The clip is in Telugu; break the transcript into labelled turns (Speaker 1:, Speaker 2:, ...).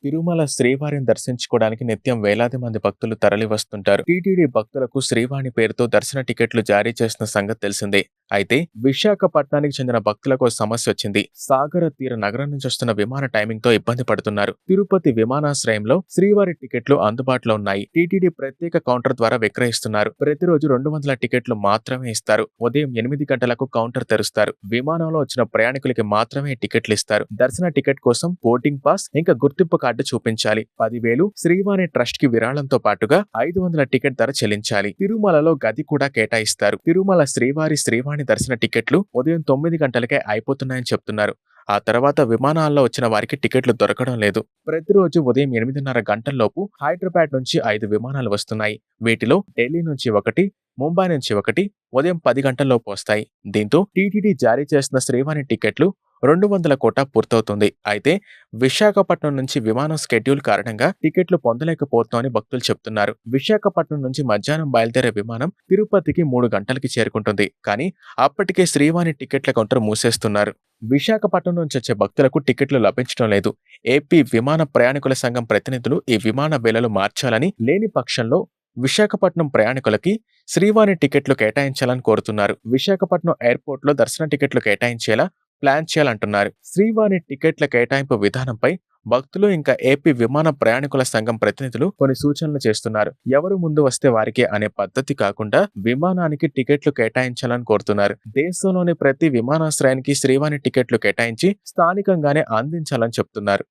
Speaker 1: తిరుమల శ్రీవారిని దర్శించుకోవడానికి నిత్యం వేలాది మంది భక్తులు తరలివస్తుంటారు. టీటీడీ భక్తులకు శ్రీవాణి పేరుతో దర్శన టికెట్లు జారీ చేసిన సంగతి తెలిసిందే. అయితే విశాఖపట్నానికి చెందిన భక్తులకు ఓ సమస్య వచ్చింది. సాగర తీర నగరం నుంచి వస్తున్న విమాన టైమింగ్ తో ఇబ్బంది పడుతున్నారు. తిరుపతి విమానాశ్రయంలో శ్రీవారి టికెట్లు అందుబాటులో ఉన్నాయి. టీటీడీ ప్రత్యేక కౌంటర్ ద్వారా విక్రయిస్తున్నారు. ప్రతిరోజు 200 టికెట్లు మాత్రమే ఇస్తారు. ఉదయం 8 గంటలకు కౌంటర్ తెరుస్తారు. విమానంలో వచ్చిన ప్రయాణికులకి మాత్రమే టికెట్లు ఇస్తారు. దర్శన టికెట్ కోసం బోర్డింగ్ పాస్ ఇంకా గుర్తింపు కార్డు చూపించాలి. 10,000 శ్రీవాణి ట్రస్ట్ కి విరాళంతో పాటుగా 500 టికెట్ ధర చెల్లించాలి. తిరుమలలో గది కూడా కేటాయిస్తారు. తిరుమల శ్రీవాణి దర్శన టికెట్లు ఉదయం 9 గంటలకే అయిపోతున్నాయని చెప్తున్నారు. ఆ తర్వాత విమానాల్లో వచ్చిన వారికి టికెట్లు దొరకడం లేదు. ప్రతిరోజు ఉదయం 8:30 గంటల్లోపు హైదరాబాద్ నుంచి 5 విమానాలు వస్తున్నాయి. వీటిలో ఢిల్లీ నుంచి 1, ముంబై నుంచి 1 ఉదయం 10 గంటల్లోపు వస్తాయి. దీంతో టీటీడీ జారీ చేసిన శ్రీవాణి టికెట్లు 200 కోటా పూర్తవుతుంది. అయితే విశాఖపట్నం నుంచి విమానం స్కెడ్యూల్ కారణంగా టికెట్లు పొందలేకపోతున్నామని భక్తులు చెప్తున్నారు. విశాఖపట్నం నుంచి మధ్యాహ్నం బయలుదేరే విమానం తిరుపతికి 3 గంటలకి చేరుకుంటుంది. కానీ అప్పటికే శ్రీవాణి టికెట్ల కౌంటర్ మూసేస్తున్నారు. విశాఖపట్నం నుంచి వచ్చే భక్తులకు టికెట్లు లభించడం లేదు. ఏపీ విమాన ప్రయాణికుల సంఘం ప్రతినిధులు ఈ విమాన వేళలు మార్చాలని, లేని పక్షంలో విశాఖపట్నం ప్రయాణికులకి శ్రీవాణి టికెట్లు కేటాయించాలని కోరుతున్నారు. విశాఖపట్నం ఎయిర్పోర్ట్ లో దర్శన టికెట్లు కేటాయించేలా ప్లాన్ చేయాలంటున్నారు. శ్రీవాణి టికెట్ల కేటాయింపు విధానంపై భక్తులు ఇంకా ఏపీ విమాన ప్రయాణికుల సంఘం ప్రతినిధులు కొన్ని సూచనలు చేస్తున్నారు. ఎవరు ముందు వస్తే వారికే అనే పద్ధతి కాకుండా విమానానికి టికెట్లు కేటాయించాలని కోరుతున్నారు. దేశంలోని ప్రతి విమానాశ్రయానికి శ్రీవాణి టికెట్లు కేటాయించి స్థానికంగానే అందించాలని చెప్తున్నారు.